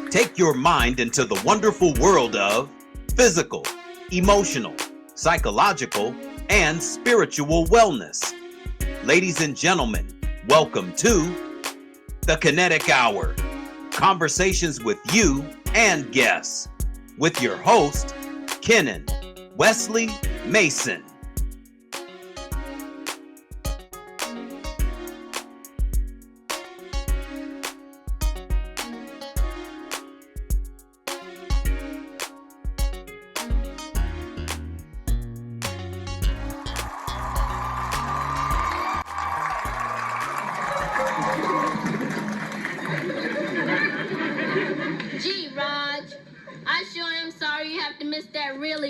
Take your mind into the wonderful world of physical, emotional, psychological, and spiritual wellness. Ladies and gentlemen, welcome to the Kinetic Hour. Conversations with you and guests. With your host, Kenan Wesley Mason.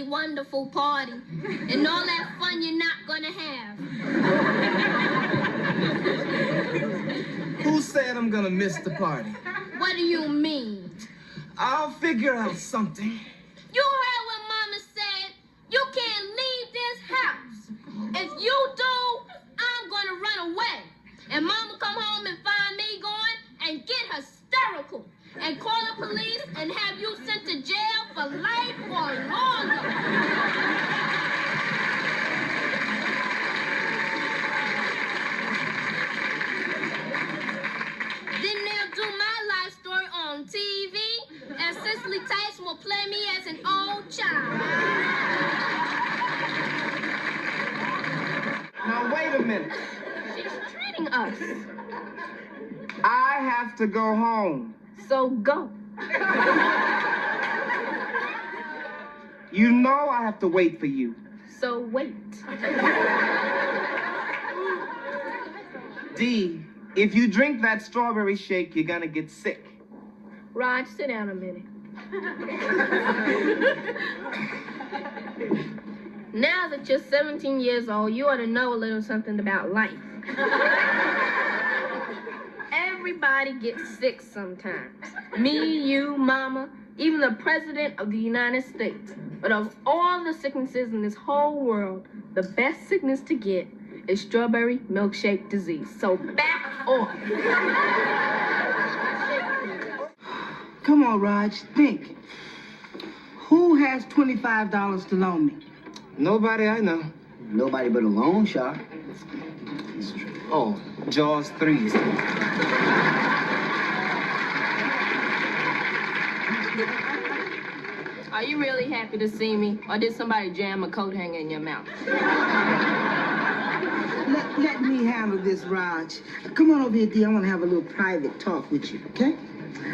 Wonderful party and all that fun you're not gonna have. Who said I'm gonna miss the party? What do you mean? I'll figure out something. You heard what Mama said. You can't leave this house. If you do, I'm gonna run away. And Mama come home and find me going and get hysterical. And call the police and have you sent to jail for life or longer. Then they'll do my life story on TV, and Cicely Tyson will play me as an old child. Now, wait a minute. She's treating us. I have to go home. So go. You know I have to wait for you. So wait. Dee, if you drink that strawberry shake, you're gonna get sick. Raj, sit down a minute. Now that you're 17 years old, you ought to know a little something about life. Everybody gets sick sometimes. Me, you, Mama, even the President of the United States. But of all the sicknesses in this whole world, the best sickness to get is strawberry milkshake disease. So back off. Come on, Raj, think. Who has $25 to loan me? Nobody I know. Nobody but a loan shark. Oh, Jaws 3. Are you really happy to see me, or did somebody jam a coat hanger in your mouth? Let me handle this, Raj. Come on over here, D. I want to have a little private talk with you, okay?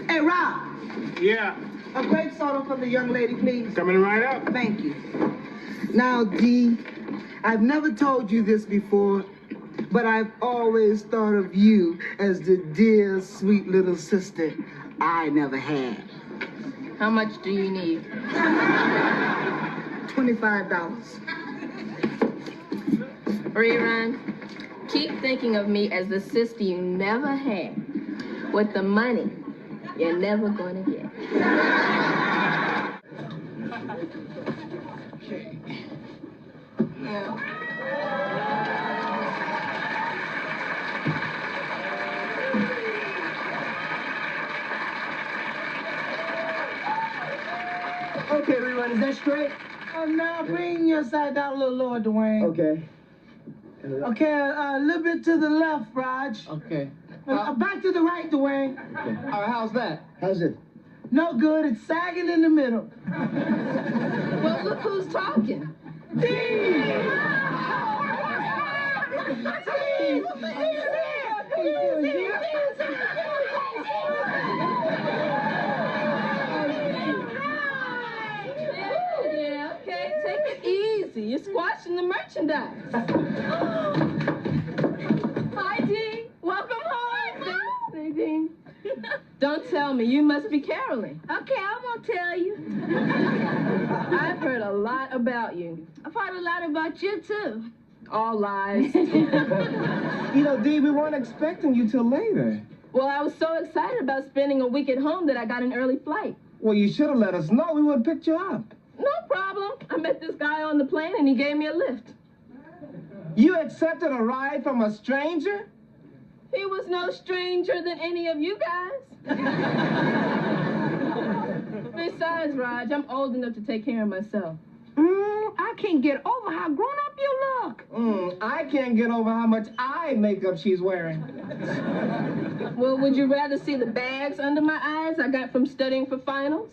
Hey, Rob. Yeah. A grape soda for the young lady, please. Coming right up. Thank you. Now, D, I've never told you this before, but I've always thought of you as the dear, sweet little sister I never had. How much do you need? $25. Rerun, keep thinking of me as the sister you never had, with the money you're never gonna get. Yeah. Okay, Rerun, is that straight? Oh, now bring your side down a little lower, Dwayne. Okay. Okay, a little bit to the left, Raj. Okay. Back to the right, Dwayne. Okay. All right, how's that? How's it? No good, it's sagging in the middle. Well, look who's talking. Yeah, okay, take it easy. You're squashing the merchandise. Hi, Dee. Welcome home. Nadine. Don't tell me. You must be caroling. Okay, I won't tell you. I've heard a lot about you. I've heard a lot about you, too. All lies. You know, Dee, we weren't expecting you till later. Well, I was so excited about spending a week at home that I got an early flight. Well, you should have let us know. We would have picked you up. No problem. I met this guy on the plane and he gave me a lift. You accepted a ride from a stranger? He was no stranger than any of you guys. Besides, Raj, I'm old enough to take care of myself. I can't get over how grown up you look. I can't get over how much eye makeup she's wearing. Well, would you rather see the bags under my eyes I got from studying for finals?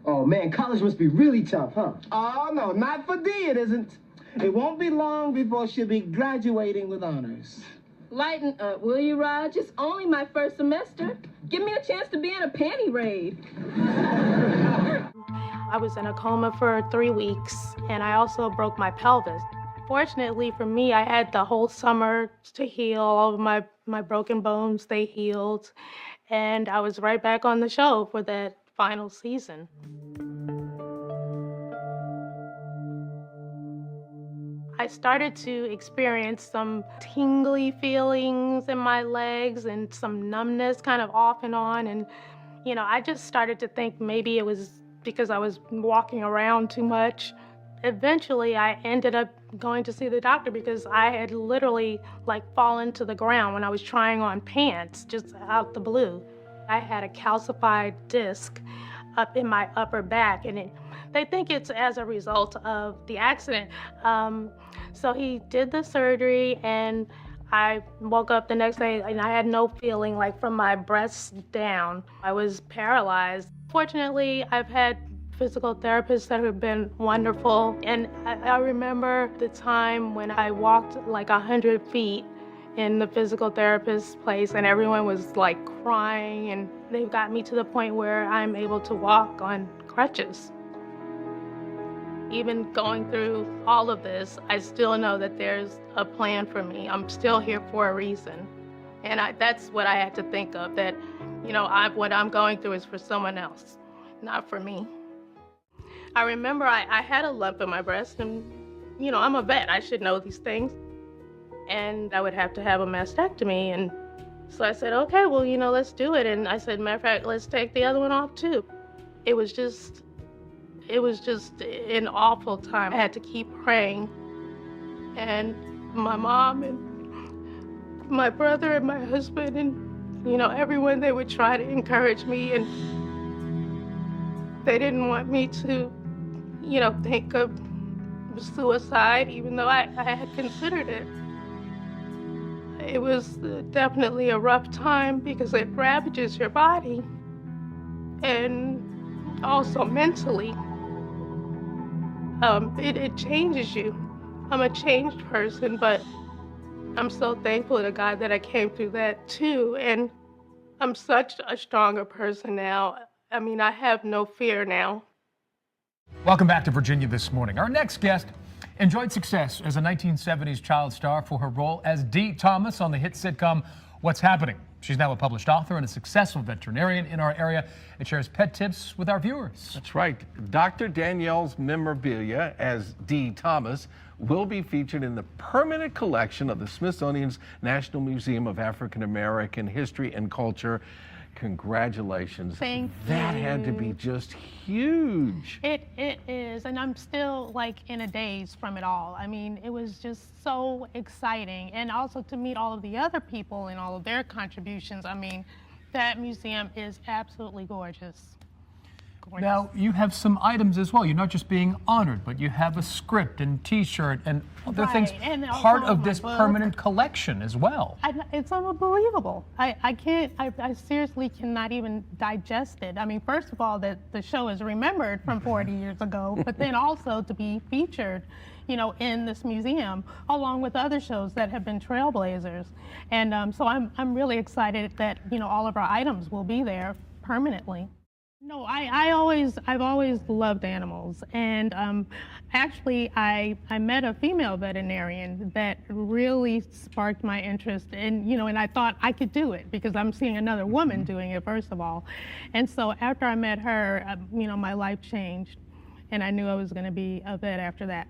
Oh man, college must be really tough, huh? Oh no, not for Dee, it isn't. It won't be long before she'll be graduating with honors. Lighten up, will you, Raj? It's only my first semester. Give me a chance to be in a panty raid. I was in a coma for 3 weeks, and I also broke my pelvis. Fortunately for me, I had the whole summer to heal. All of my broken bones, they healed, and I was right back on the show for that final season. I started to experience some tingly feelings in my legs and some numbness kind of off and on. And, I just started to think maybe it was because I was walking around too much. Eventually, I ended up going to see the doctor because I had literally fallen to the ground when I was trying on pants, just out the blue. I had a calcified disc up in my upper back, and they think it's as a result of the accident. So he did the surgery, and I woke up the next day and I had no feeling from my breast down. I was paralyzed. Fortunately, I've had physical therapists that have been wonderful. And I remember the time when I walked 100 feet in the physical therapist's place, and everyone was crying, and they've got me to the point where I'm able to walk on crutches. Even going through all of this, I still know that there's a plan for me. I'm still here for a reason. And that's what I had to think of, that, what I'm going through is for someone else, not for me. I remember I had a lump in my breast, and, I'm a vet. I should know these things. And I would have to have a mastectomy. And so I said, okay, well, let's do it. And I said, matter of fact, let's take the other one off too. It was just an awful time. I had to keep praying. And my mom and my brother and my husband and, everyone, they would try to encourage me, and they didn't want me to, think of suicide, even though I had considered it. It was definitely a rough time because it ravages your body and also mentally. It changes you. I'm a changed person, but I'm so thankful to God that I came through that too. And I'm such a stronger person now. I have no fear now. Welcome back to Virginia This Morning. Our next guest enjoyed success as a 1970s child star for her role as Dee Thomas on the hit sitcom What's Happening. She's now a published author and a successful veterinarian in our area and shares pet tips with our viewers. That's right. Dr. Danielle's memorabilia as Dee Thomas will be featured in the permanent collection of the Smithsonian's National Museum of African American History and Culture. Congratulations. Thank you. That had to be just huge. It is, and I'm still in a daze from it all. It was just so exciting, and also to meet all of the other people and all of their contributions. That museum is absolutely gorgeous. Now, you have some items as well. You're not just being honored, but you have a script and T-shirt and other things, and part of this permanent collection as well. It's unbelievable. I seriously cannot even digest it. First of all, that the show is remembered from 40 years ago, but then also to be featured, in this museum, along with other shows that have been trailblazers. And so I'm really excited that, all of our items will be there permanently. No, I've always loved animals, and actually I met a female veterinarian that really sparked my interest, and and I thought I could do it because I'm seeing another woman doing it, first of all. And so after I met her, my life changed, and I knew I was going to be a vet after that.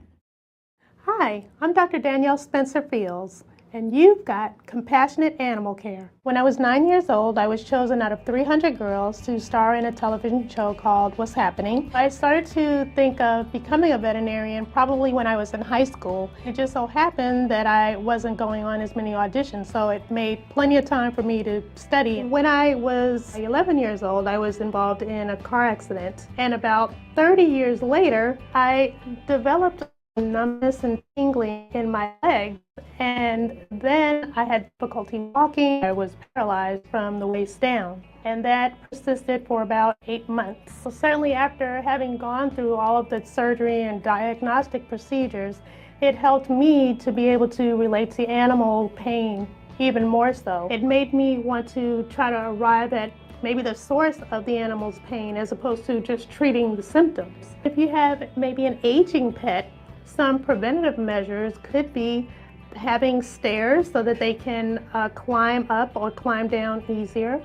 Hi, I'm Dr. Danielle Spencer Fields, and you've got compassionate animal care. When I was 9 years old, I was chosen out of 300 girls to star in a television show called What's Happening. I started to think of becoming a veterinarian probably when I was in high school. It just so happened that I wasn't going on as many auditions, so it made plenty of time for me to study. When I was 11 years old, I was involved in a car accident, and about 30 years later, I developed numbness and tingling in my leg, and then I had difficulty walking. I was paralyzed from the waist down, and that persisted for about 8 months. So certainly after having gone through all of the surgery and diagnostic procedures, it helped me to be able to relate to animal pain even more so. It made me want to try to arrive at maybe the source of the animal's pain as opposed to just treating the symptoms. If you have maybe an aging pet, some preventative measures could be having stairs so that they can climb up or climb down easier,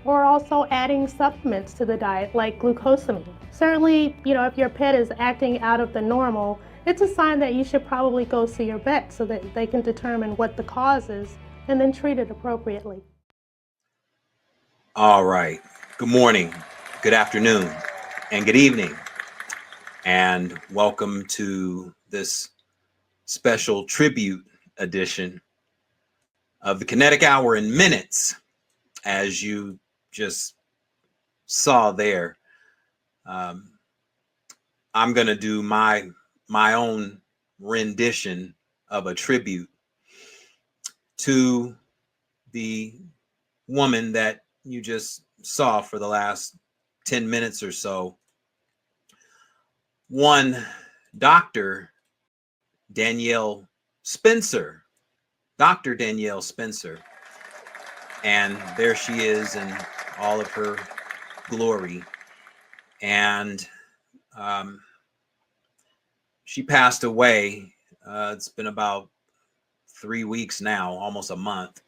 or also adding supplements to the diet like glucosamine. Certainly, if your pet is acting out of the normal, it's a sign that you should probably go see your vet so that they can determine what the cause is and then treat it appropriately. All right. Good morning, good afternoon, and good evening. And welcome to this special tribute edition of the Kinetic Hour in Minutes. As you just saw there, I'm going to do my own rendition of a tribute to the woman that you just saw for the last 10 minutes or so. One Dr. Danielle Spencer, Dr. Danielle Spencer. And there she is in all of her glory. And she passed away. It's been about 3 weeks now, almost a month.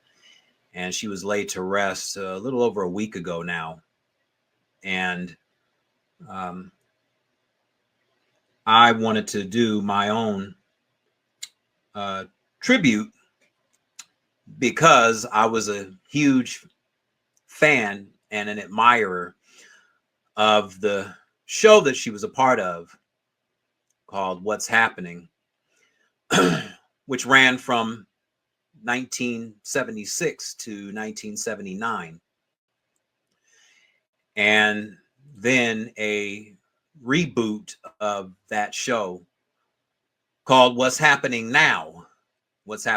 And she was laid to rest a little over a week ago now. And I wanted to do my own tribute because I was a huge fan and an admirer of the show that she was a part of called What's Happening, which ran from 1976 to 1979. And then a reboot of that show called What's Happening Now, which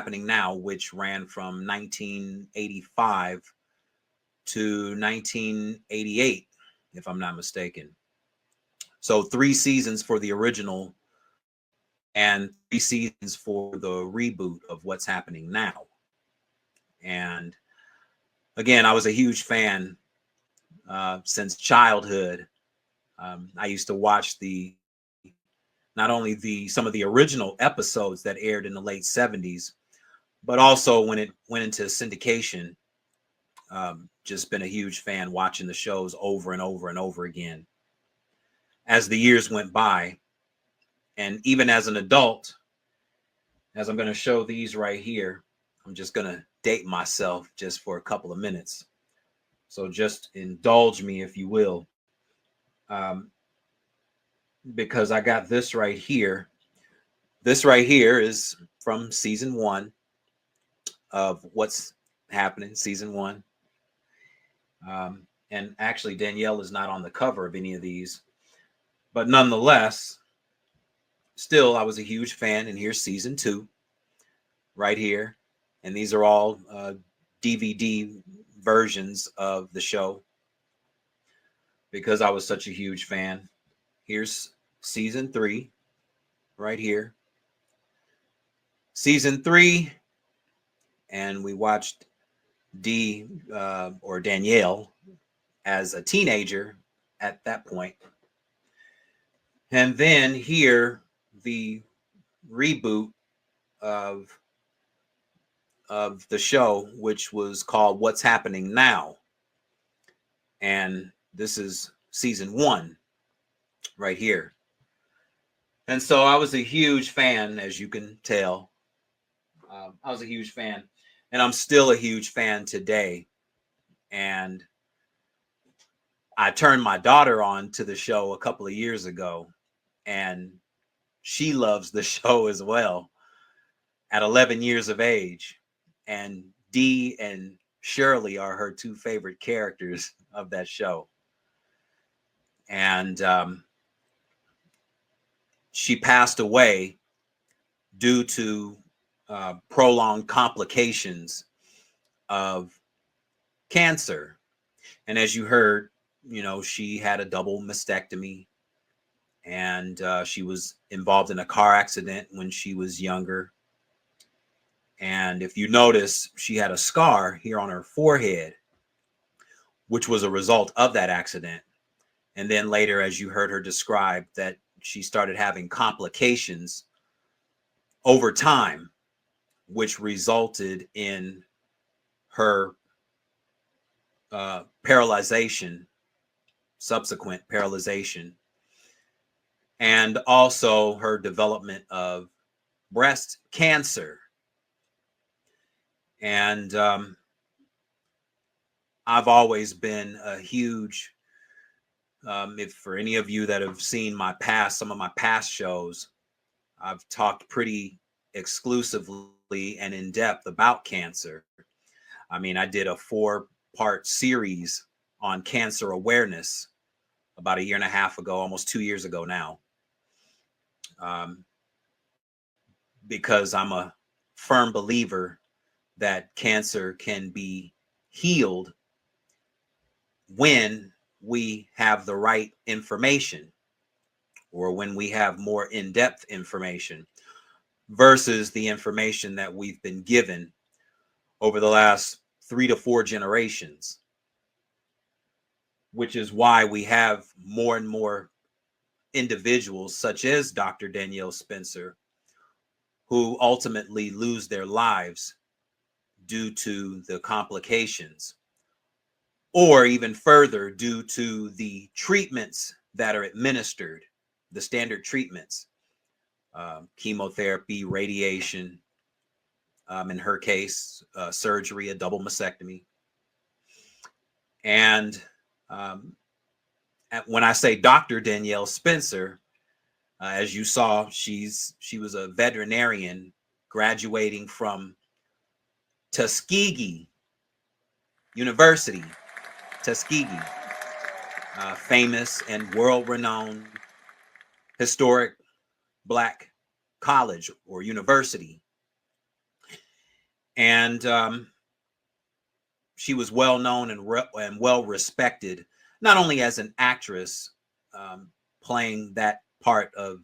ran from 1985 to 1988, if I'm not mistaken. So 3 seasons for the original and 3 seasons for the reboot of What's Happening Now. And again, I was a huge fan since childhood. I used to watch not only some of the original episodes that aired in the late 70s, but also when it went into syndication. Just been a huge fan watching the shows over and over and over again as the years went by. And even as an adult, as I'm going to show these right here, I'm just going to date myself just for a couple of minutes. So just indulge me, if you will. Because I got this right here. This right here is from season 1 of What's Happening, season 1. And actually, Danielle is not on the cover of any of these. But nonetheless, still, I was a huge fan. And here's season 2 right here. And these are all DVD versions of the show because I was such a huge fan. Here's season 3 right here. Season 3. And we watched Dee or Danielle as a teenager at that point. And then here, the reboot of the show, which was called What's Happening Now. And this is season 1 right here. And so I was a huge fan, as you can tell. I was a huge fan, and I'm still a huge fan today. And I turned my daughter on to the show a couple of years ago, and she loves the show as well at 11 years of age. And Dee and Shirley are her two favorite characters of that show. And she passed away due to prolonged complications of cancer. And as you heard, you know, she had a double mastectomy, and she was involved in a car accident when she was younger. And if you notice, she had a scar here on her forehead, which was a result of that accident. And then later, as you heard her describe, that she started having complications over time, which resulted in her paralyzation, subsequent paralyzation, and also her development of breast cancer. And I've always been a huge, if for any of you that have seen some of my past shows, I've talked pretty exclusively and in depth about cancer. I mean, I did a 4-part series on cancer awareness about 1.5 years ago, almost 2 years ago now, because I'm a firm believer that cancer can be healed when we have the right information, or when we have more in-depth information versus the information that we've been given over the last 3 to 4 generations, which is why we have more and more individuals such as Dr. Danielle Spencer, who ultimately lose their lives due to the complications, or even further due to the treatments that are administered, the standard treatments, chemotherapy, radiation, in her case, surgery, a double mastectomy. And when I say Dr. Danielle Spencer, as you saw, she was a veterinarian graduating from Tuskegee University, Tuskegee, famous and world-renowned historic Black college or university. And she was well known and well respected, not only as an actress, playing that part of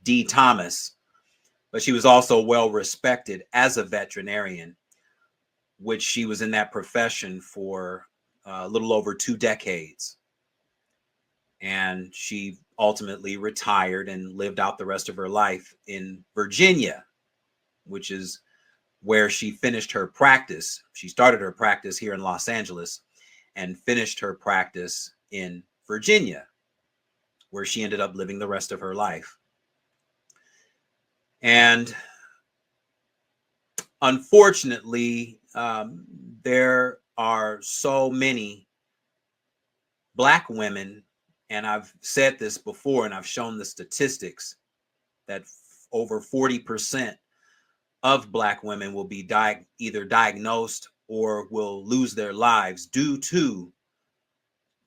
Dee Thomas, but she was also well respected as a veterinarian, which she was in that profession for a little over 2 decades. And she ultimately retired and lived out the rest of her life in Virginia, which is where she finished her practice. She started her practice here in Los Angeles and finished her practice in Virginia, where she ended up living the rest of her life. And unfortunately, there are so many Black women, and I've said this before and I've shown the statistics, that over 40% of Black women will be either diagnosed or will lose their lives due to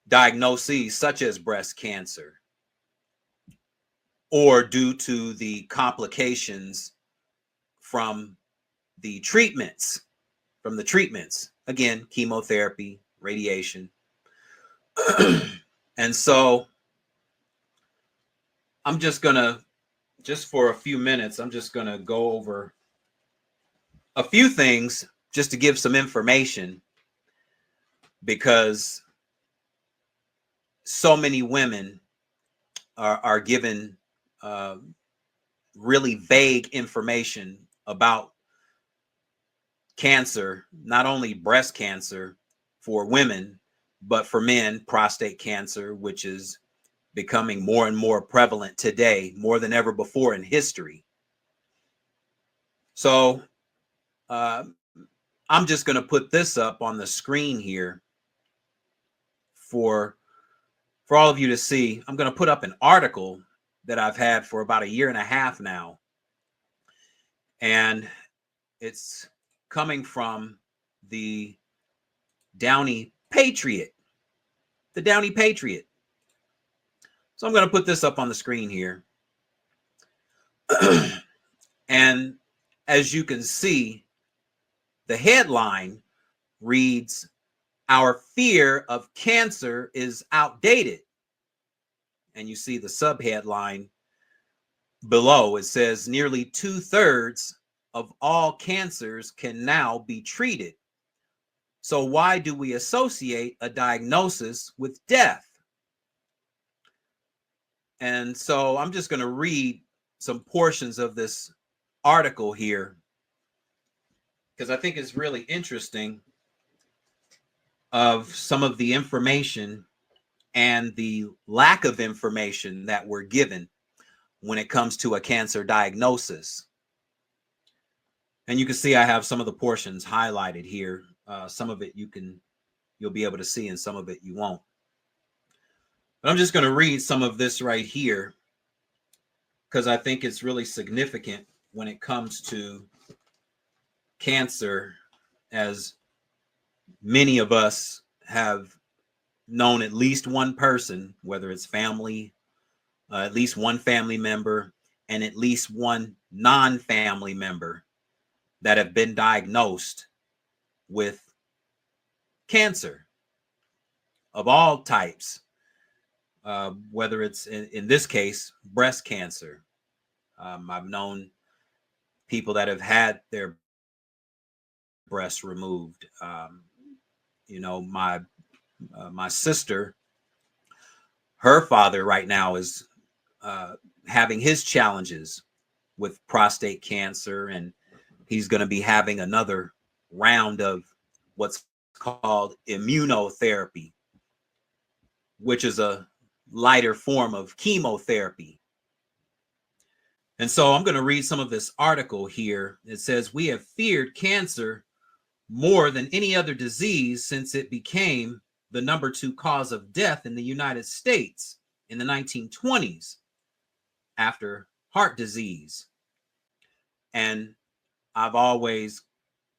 diagnoses such as breast cancer, or due to the complications from the treatments, again, chemotherapy, radiation. And so I'm just for a few minutes, I'm just gonna go over a few things just to give some information, because so many women are given really vague information about cancer, not only breast cancer for women, but for men, prostate cancer, which is becoming more and more prevalent today, more than ever before in history. So I'm just going to put this up on the screen here for all of you to see. I'm going to put up an article that I've had for about 1.5 years now. And it's coming from the Downey Patriot. The Downey Patriot. So I'm going to put this up on the screen here. And as you can see, the headline reads, "Our fear of cancer is outdated." And you see the subheadline below. It says, "Nearly 2/3 of all cancers can now be treated. So why do we associate a diagnosis with death?" And so I'm just going to read some portions of this article here, because I think it's really interesting of some of the information and the lack of information that we're given when it comes to a cancer diagnosis. And you can see I have some of the portions highlighted here. Some of it you'll be able to see, and some of it you won't. But I'm just going to read some of this right here, because I think it's really significant when it comes to cancer, as many of us have known at least one person, whether it's family, at least one family member, and at least one non-family member that have been diagnosed with cancer of all types, whether it's in this case, breast cancer. I've known people that have had their breasts removed. My sister, her father right now is having his challenges with prostate cancer, and he's going to be having another round of what's called immunotherapy, which is a lighter form of chemotherapy. And so I'm going to read some of this article here. It says, "We have feared cancer more than any other disease since it became the number 2 cause of death in the United States in the 1920s, after heart disease. And I've always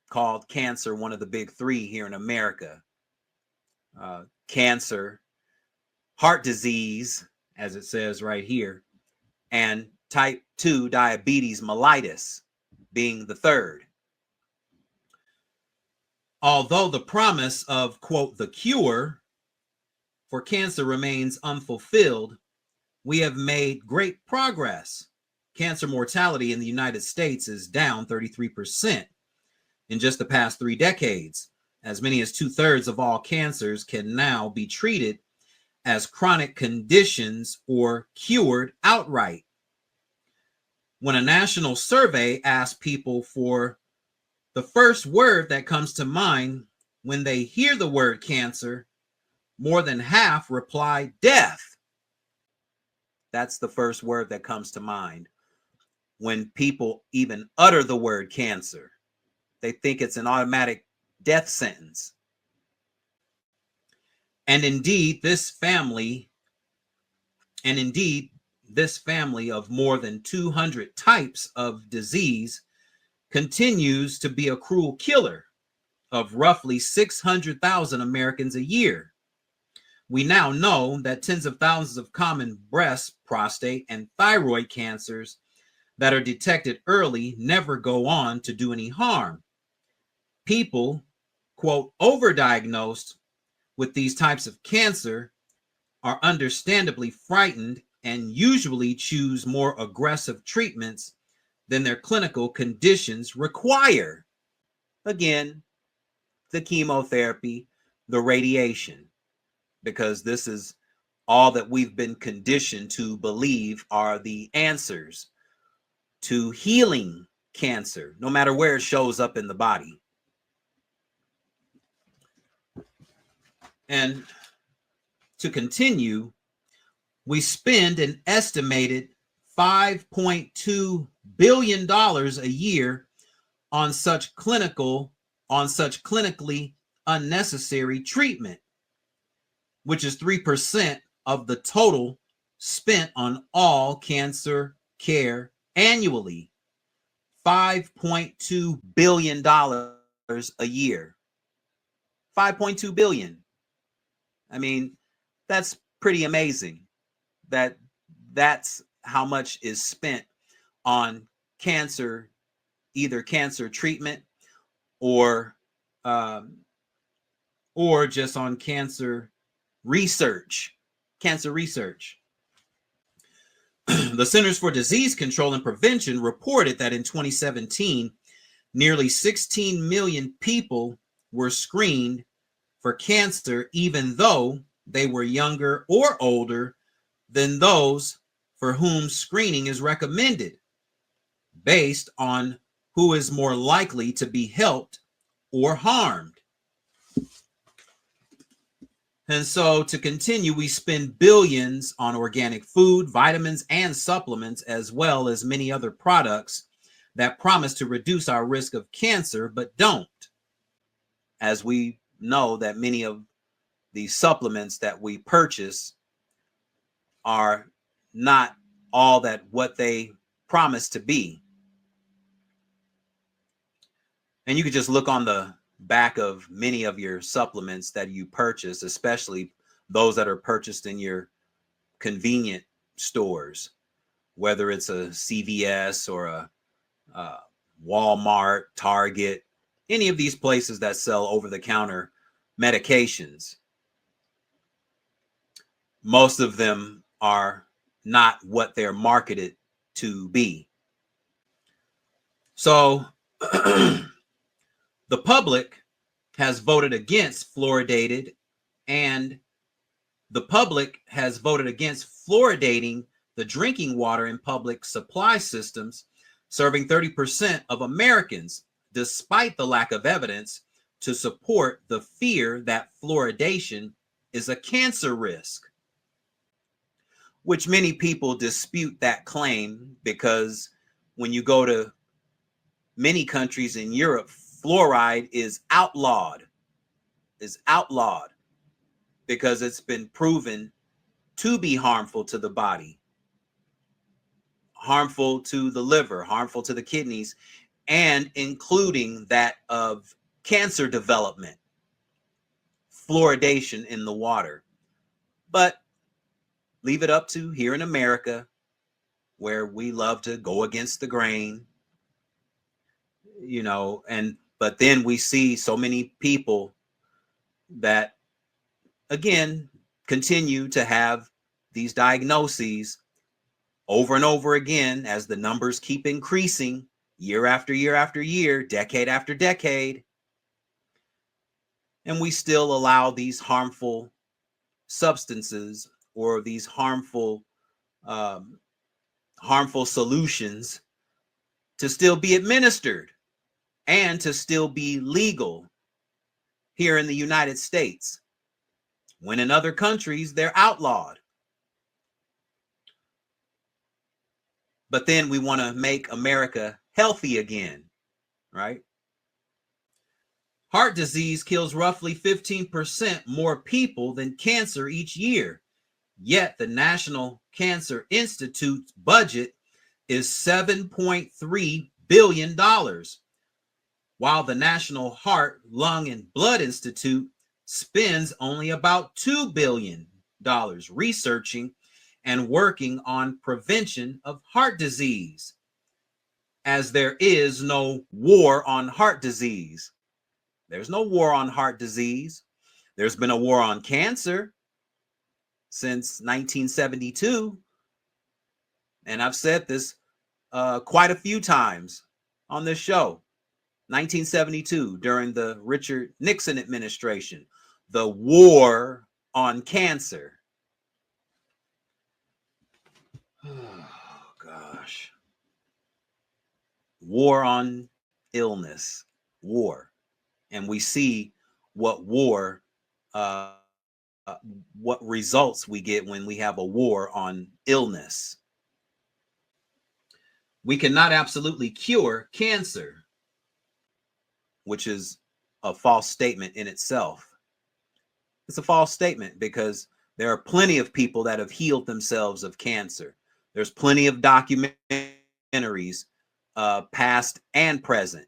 called cancer one of the big 3 here in America. Cancer, heart disease, as it says right here, and type 2 diabetes mellitus being the 3rd. Although the promise of, quote, the cure for cancer remains unfulfilled, we have made great progress. Cancer mortality in the United States is down 33% in just the past 3 decades. As many as 2/3 of all cancers can now be treated as chronic conditions or cured outright. When a national survey asked people for the first word that comes to mind when they hear the word cancer, more than half replied death. That's the first word that comes to mind when people even utter the word cancer. They think it's an automatic death sentence. And indeed, this family of more than 200 types of disease continues to be a cruel killer of roughly 600,000 Americans a year. We now know that tens of thousands of common breast, prostate, and thyroid cancers that are detected early never go on to do any harm. People, quote, overdiagnosed with these types of cancer are understandably frightened and usually choose more aggressive treatments than their clinical conditions require. Again, the chemotherapy, the radiation, because this is all that we've been conditioned to believe are the answers to healing cancer, no matter where it shows up in the body. And to continue, we spend an estimated $5.2 billion a year on such clinically unnecessary treatment, which is 3% of the total spent on all cancer care annually. $5.2 billion a year. 5.2 billion. I mean, that's pretty amazing. That's how much is spent on cancer, either cancer treatment or just on cancer research. Cancer research. The Centers for Disease Control and Prevention reported that in 2017, nearly 16 million people were screened for cancer, even though they were younger or older than those for whom screening is recommended, based on who is more likely to be helped or harmed. And so to continue, we spend billions on organic food, vitamins, and supplements, as well as many other products that promise to reduce our risk of cancer, but don't. As we know that many of the supplements that we purchase are not all that what they promise to be. And you could just look on the back of many of your supplements that you purchase, especially those that are purchased in your convenient stores, whether it's a CVS or a Walmart, Target, any of these places that sell over-the-counter medications. Most of them are not what they're marketed to be. So the public has voted against fluoridating the drinking water in public supply systems, serving 30% of Americans, despite the lack of evidence to support the fear that fluoridation is a cancer risk, which many people dispute that claim, because when you go to many countries in Europe, fluoride is outlawed because it's been proven to be harmful to the body, harmful to the liver, harmful to the kidneys, and including that of cancer development, fluoridation in the water. But leave it up to here in America, where we love to go against the grain, but then we see so many people that, again, continue to have these diagnoses over and over again as the numbers keep increasing year after year after year, decade after decade. And we still allow these harmful substances or these harmful solutions to still be administered and to still be legal here in the United States, when in other countries they're outlawed. But then we want to make America healthy again, right? Heart disease kills roughly 15% more people than cancer each year. Yet the National Cancer Institute's budget is $7.3 billion, while the National Heart, Lung, and Blood Institute spends only about $2 billion researching and working on prevention of heart disease, as there is no war on heart disease. There's no war on heart disease. There's been a war on cancer since 1972. And I've said this quite a few times on this show. 1972, during the Richard Nixon administration, the war on cancer. Oh, gosh. War on illness, war. And we see what results we get when we have a war on illness. We cannot absolutely cure cancer, which is a false statement in itself. It's a false statement because there are plenty of people that have healed themselves of cancer. There's plenty of documentaries, past and present,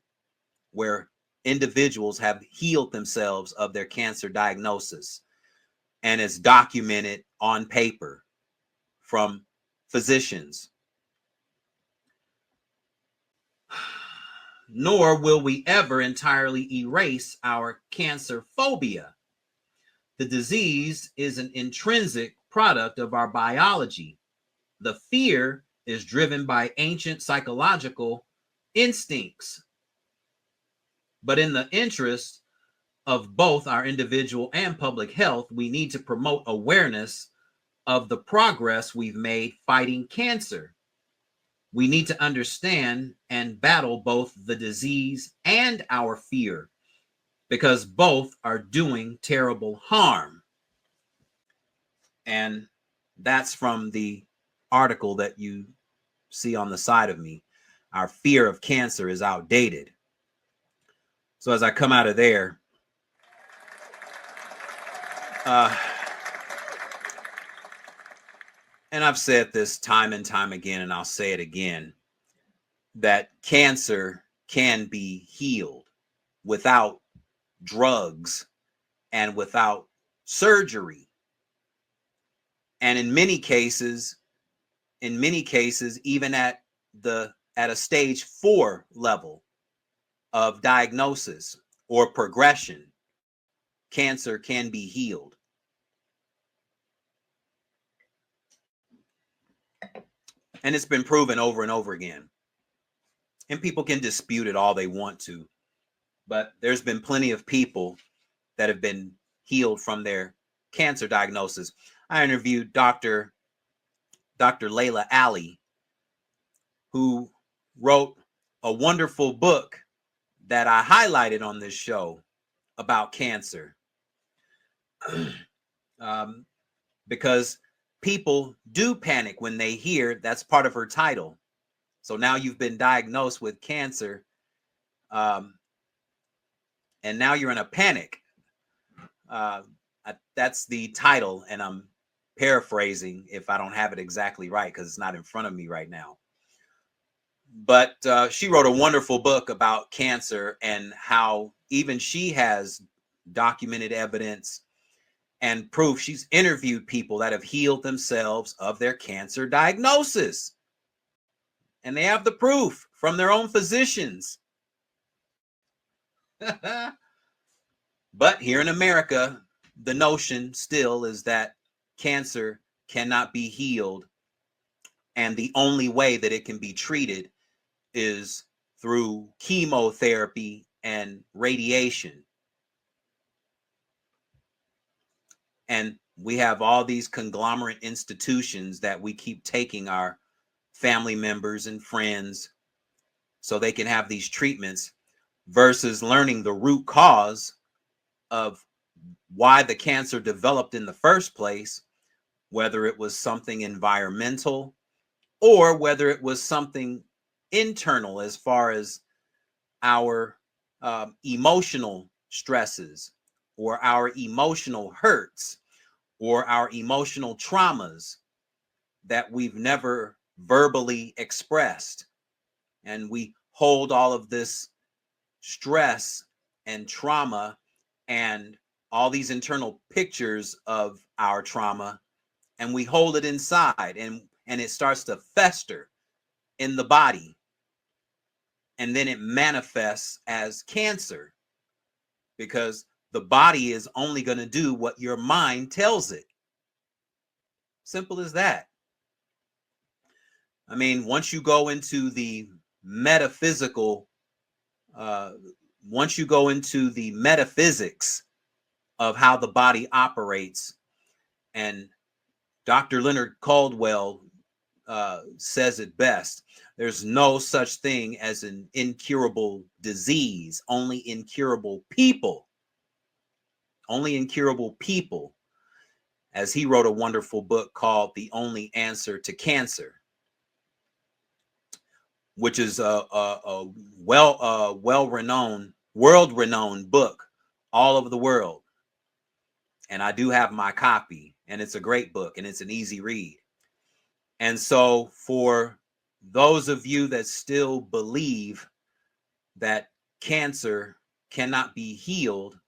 where individuals have healed themselves of their cancer diagnosis, and it's documented on paper from physicians. Nor will we ever entirely erase our cancer phobia. The disease is an intrinsic product of our biology. The fear is driven by ancient psychological instincts. But in the interest of both our individual and public health, we need to promote awareness of the progress we've made fighting cancer. We need to understand and battle both the disease and our fear, because both are doing terrible harm. And that's from the article that you see on the side of me. Our fear of cancer is outdated. So as I come out of there, and I've said this time and time again, and I'll say it again, that cancer can be healed without drugs and without surgery. And in many cases, even at a stage 4 level of diagnosis or progression, cancer can be healed. And it's been proven over and over again. And people can dispute it all they want to, but there's been plenty of people that have been healed from their cancer diagnosis. I interviewed Dr. Layla Ali, who wrote a wonderful book that I highlighted on this show about cancer. Because people do panic when they hear that's part of her title. So now you've been diagnosed with cancer, and now you're in a panic. That's the title, and I'm paraphrasing if I don't have it exactly right because it's not in front of me right now. But she wrote a wonderful book about cancer and how even she has documented evidence and proof. She's interviewed people that have healed themselves of their cancer diagnosis. And they have the proof from their own physicians. But here in America, the notion still is that cancer cannot be healed, and the only way that it can be treated is through chemotherapy and radiation. And we have all these conglomerate institutions that we keep taking our family members and friends so they can have these treatments, versus learning the root cause of why the cancer developed in the first place, whether it was something environmental or whether it was something internal as far as our emotional stresses or our emotional hurts or our emotional traumas that we've never verbally expressed. And we hold all of this stress and trauma and all these internal pictures of our trauma, and we hold it inside, and it starts to fester in the body, and then it manifests as cancer because the body is only going to do what your mind tells it. Simple as that. I mean, once you go into the metaphysical, once you go into the metaphysics of how the body operates, and Dr. Leonard Caldwell says it best, there's no such thing as an incurable disease, only incurable people. Only incurable people, as he wrote a wonderful book called The Only Answer to Cancer, which is a well-renowned world-renowned book all over the world. And I do have my copy, and it's a great book, and it's an easy read. And so for those of you that still believe that cancer cannot be healed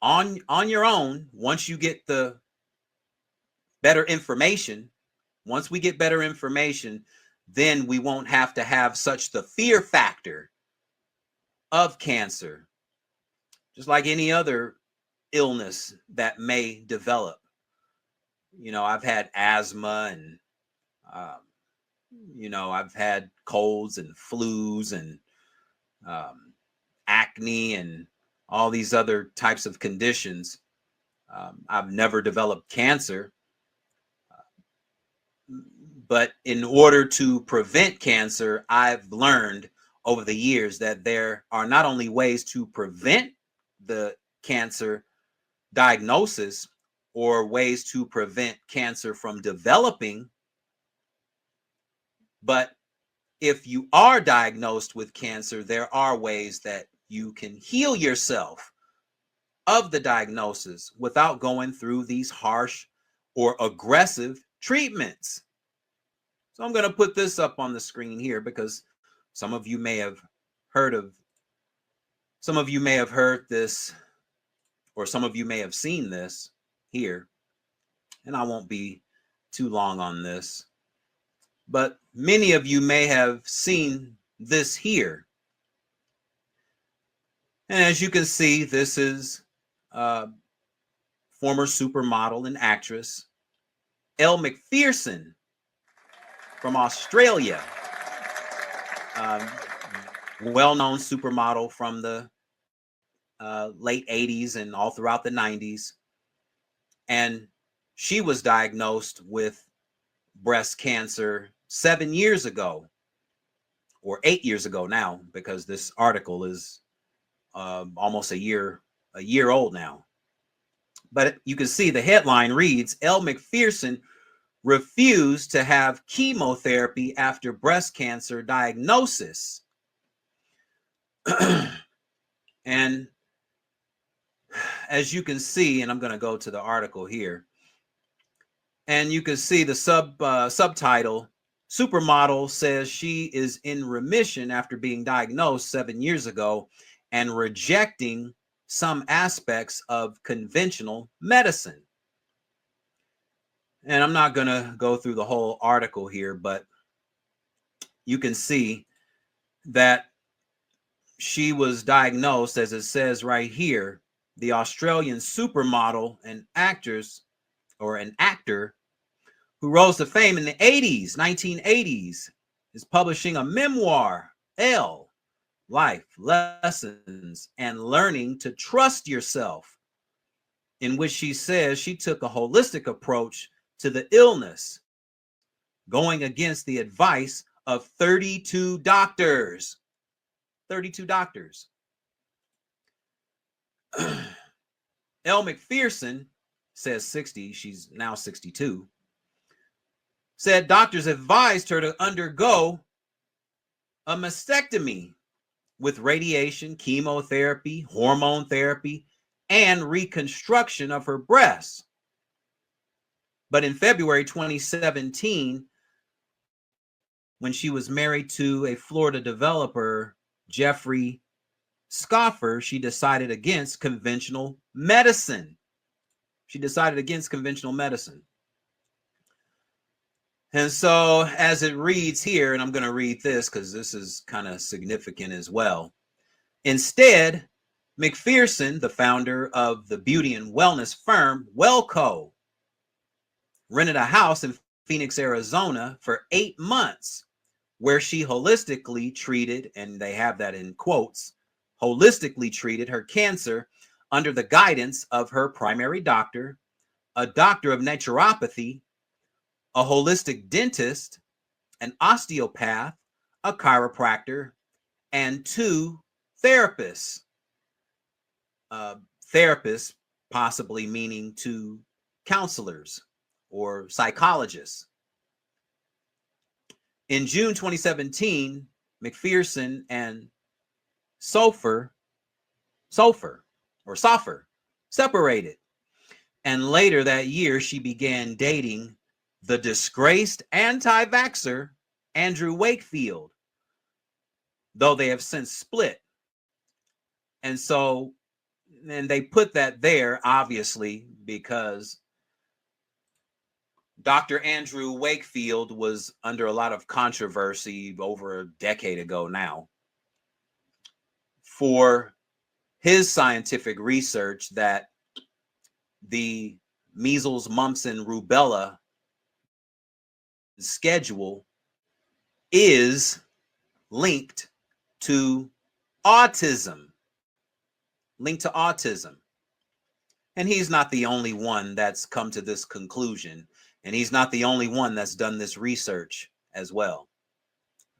on your own, once you get the better information, once we get better information, then we won't have to have such the fear factor of cancer, just like any other illness that may develop. You know, I've had asthma and, you know, I've had colds and flus and acne and all these other types of conditions. I've never developed cancer. But in order to prevent cancer, I've learned over the years that there are not only ways to prevent the cancer diagnosis or ways to prevent cancer from developing, but if you are diagnosed with cancer, there are ways that you can heal yourself of the diagnosis without going through these harsh or aggressive treatments. So I'm going to put this up on the screen here because some of you may have heard this, or some of you may have seen this here, and I won't be too long on this, but many of you may have seen this here. And as you can see, this is former supermodel and actress Elle Macpherson from Australia, well-known supermodel from the late 80s and all throughout the 90s. And she was diagnosed with breast cancer 7 years ago, or 8 years ago now, because this article is almost a year old now. But you can see the headline reads, Elle Macpherson refused to have chemotherapy after breast cancer diagnosis. And as you can see, and I'm going to go to the article here, and you can see the subtitle, supermodel says she is in remission after being diagnosed 7 years ago and rejecting some aspects of conventional medicine. And I'm not going to go through the whole article here, but you can see that she was diagnosed, as it says right here, the Australian supermodel and actress, or an actor, who rose to fame in the 1980s, is publishing a memoir, Elle, Life Lessons and Learning to Trust Yourself, in which she says she took a holistic approach to the illness, going against the advice of 32 doctors. 32 doctors. Elle Macpherson says 60, she's now 62, said doctors advised her to undergo a mastectomy with radiation, chemotherapy, hormone therapy, and reconstruction of her breasts. But in February 2017, when she was married to a Florida developer, Jeffrey Scoffer, she decided against conventional medicine. She decided against conventional medicine. And so as it reads here, and I'm going to read this because this is kind of significant as well. Instead, Macpherson, the founder of the beauty and wellness firm Wellco, rented a house in Phoenix, Arizona for 8 months, where she holistically treated, and they have that in quotes, holistically treated her cancer under the guidance of her primary doctor, a doctor of naturopathy, a holistic dentist, an osteopath, a chiropractor, and 2 therapists. Therapists possibly meaning 2 counselors or psychologists. In June 2017, Macpherson and Sofer, separated. And later that year, she began dating the disgraced anti-vaxxer Andrew Wakefield, though they have since split. And so, and they put that there, obviously, because Dr. Andrew Wakefield was under a lot of controversy over a decade ago now for his scientific research that the measles, mumps, and rubella schedule is linked to autism. And he's not the only one that's come to this conclusion. And he's not the only one that's done this research as well.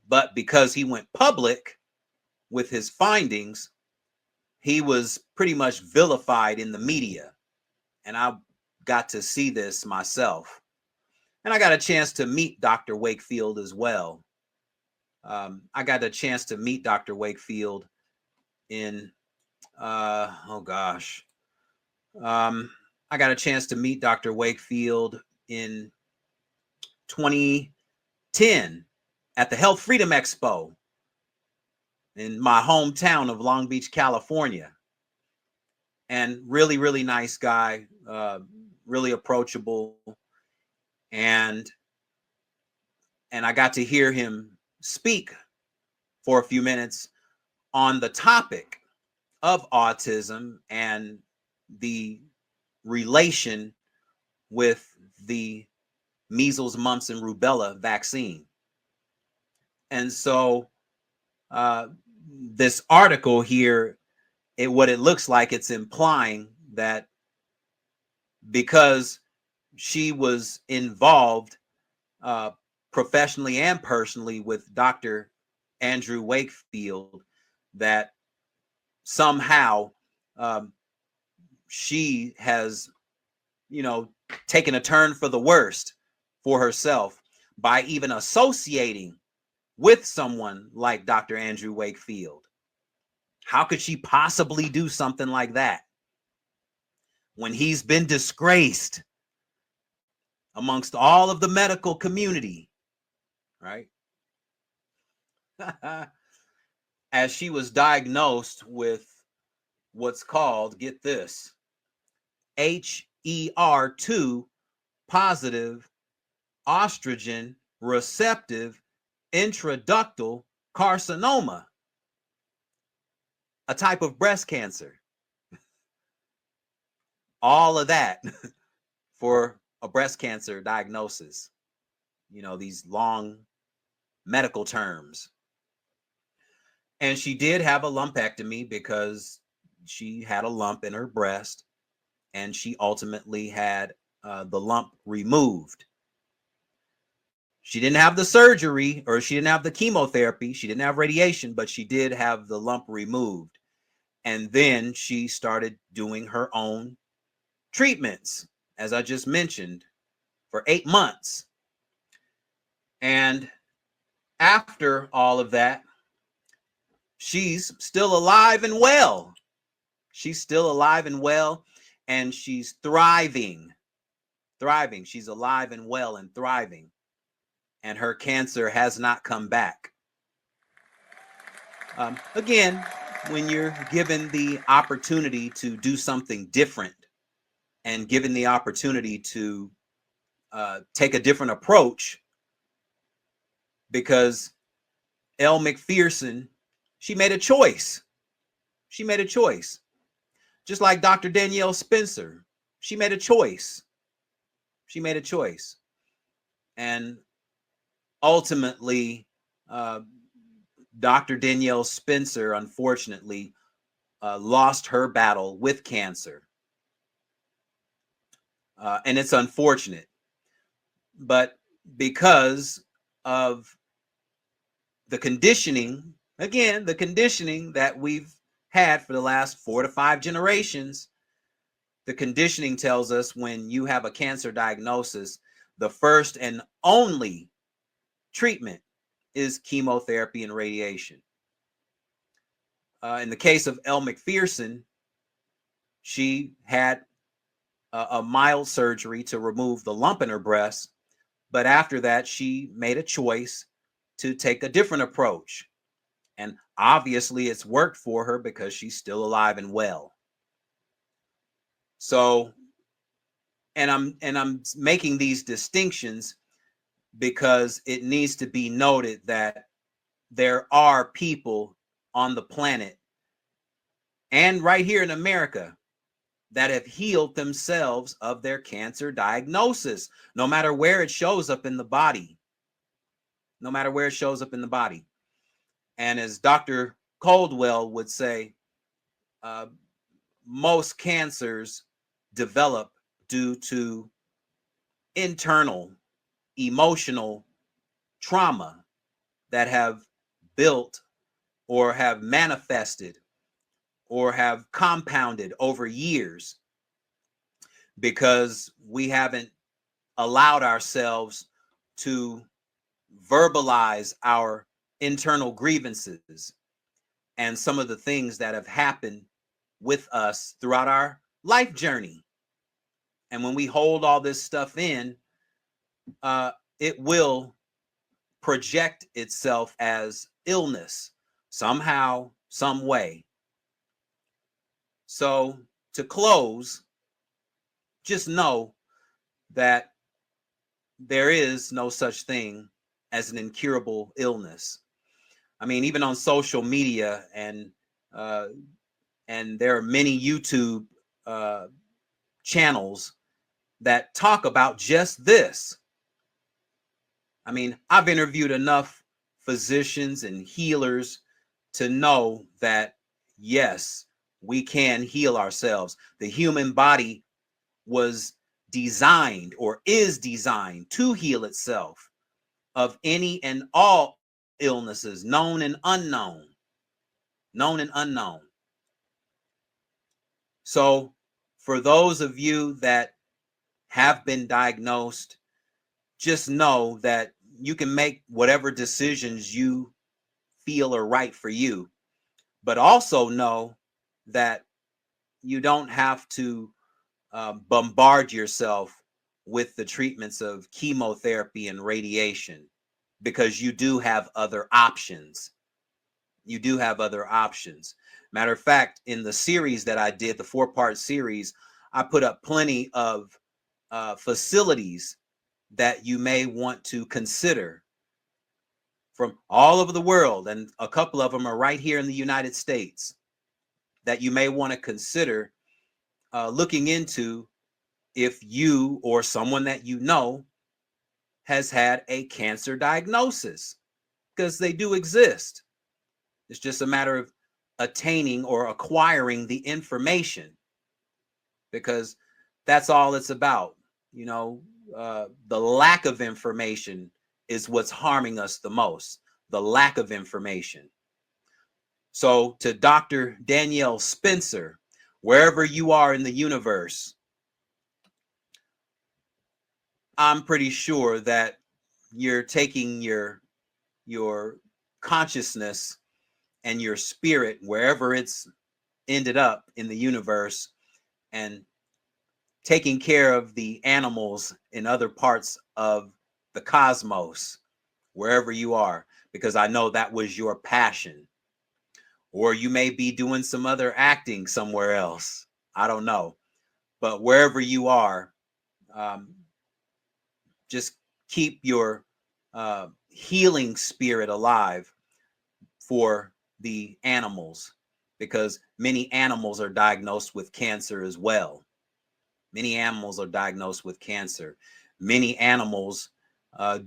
But because he went public with his findings, he was pretty much vilified in the media. And I got to see this myself. And I got a chance to meet Dr. Wakefield as well. I got a chance to meet Dr. Wakefield in, I got a chance to meet Dr. Wakefield in 2010 at the Health Freedom Expo in my hometown of Long Beach, California. And really, really nice guy, really approachable. And I got to hear him speak for a few minutes on the topic of autism and the relation with the measles, mumps, and rubella vaccine. And so this article here, what it looks like, it's implying that because she was involved professionally and personally with Dr. Andrew Wakefield, that somehow she has, taken a turn for the worst for herself by even associating with someone like Dr. Andrew Wakefield. How could she possibly do something like that when he's been disgraced amongst all of the medical community, right? As she was diagnosed with what's called, get this, HER2 positive estrogen receptive intraductal carcinoma, a type of breast cancer. All of that for a breast cancer diagnosis. These long medical terms. And she did have a lumpectomy because she had a lump in her breast, and she ultimately had the lump removed. She didn't have the surgery, or she didn't have the chemotherapy, she didn't have radiation, but she did have the lump removed. And then she started doing her own treatments, as I just mentioned, for 8 months. And after all of that, she's still alive and well. She's still alive and well, and she's thriving. She's alive and well and thriving. And her cancer has not come back. Again, when you're given the opportunity to do something different and given the opportunity to take a different approach, because Elle Macpherson, she made a choice. She made a choice. Just like Dr. Danielle Spencer, she made a choice. She made a choice. And ultimately, Dr. Danielle Spencer, unfortunately, lost her battle with cancer. And it's unfortunate. But because of the conditioning, again, the conditioning that we've had for the last 4 to 5 generations, the conditioning tells us when you have a cancer diagnosis, the first and only treatment is chemotherapy and radiation. In the case of Elle Macpherson, she had a mild surgery to remove the lump in her breast, but after that, she made a choice to take a different approach. And obviously it's worked for her because she's still alive and well. So, and I'm making these distinctions because it needs to be noted that there are people on the planet and right here in America that have healed themselves of their cancer diagnosis, no matter where it shows up in the body. No matter where it shows up in the body. And as Dr. Caldwell would say, most cancers develop due to internal emotional trauma that have built or have manifested or have compounded over years because we haven't allowed ourselves to verbalize our internal grievances and some of the things that have happened with us throughout our life journey. And when we hold all this stuff in, it will project itself as illness somehow, some way. So to close, just know that there is no such thing as an incurable illness. I mean, even on social media, and there are many YouTube channels that talk about just this. I mean, I've interviewed enough physicians and healers to know that, yes, we can heal ourselves. The human body was designed or is designed to heal itself of any and all illnesses, known and unknown. Known and unknown. So for those of you that have been diagnosed, just know that you can make whatever decisions you feel are right for you, but also know that you don't have to bombard yourself with the treatments of chemotherapy and radiation, because you do have other options. You do have other options. Matter of fact, in the series that I did, the 4-part series, I put up plenty of facilities that you may want to consider from all over the world, and a couple of them are right here in the United States that you may want to consider looking into if you or someone that you know has had a cancer diagnosis, because they do exist. It's just a matter of attaining or acquiring the information, because that's all it's about. You know, the lack of information is what's harming us the most, the lack of information. So to Dr. Danielle Spencer, wherever you are in the universe, I'm pretty sure that you're taking your consciousness and your spirit, wherever it's ended up in the universe, and taking care of the animals in other parts of the cosmos, wherever you are, because I know that was your passion. Or you may be doing some other acting somewhere else. I don't know. But wherever you are, just keep your healing spirit alive for the animals, because many animals are diagnosed with cancer as well. Many animals are diagnosed with cancer. Many animals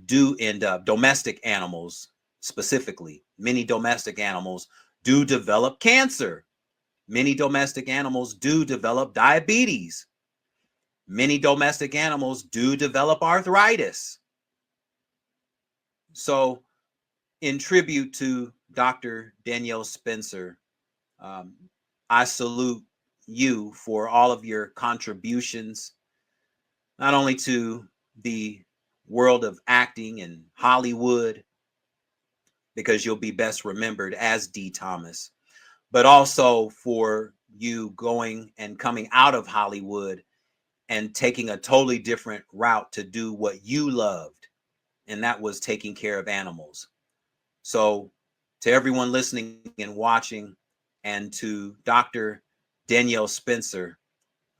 do end up, domestic animals specifically, many domestic animals do develop cancer. Many domestic animals do develop diabetes. Many domestic animals do develop arthritis. So, in tribute to Dr. Danielle Spencer, I salute you for all of your contributions, not only to the world of acting and Hollywood, because you'll be best remembered as Dee Thomas, but also for you going and coming out of Hollywood and taking a totally different route to do what you loved, and that was taking care of animals. So to everyone listening and watching, and to Dr. Danielle Spencer,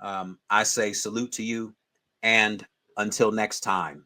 I say salute to you, and until next time.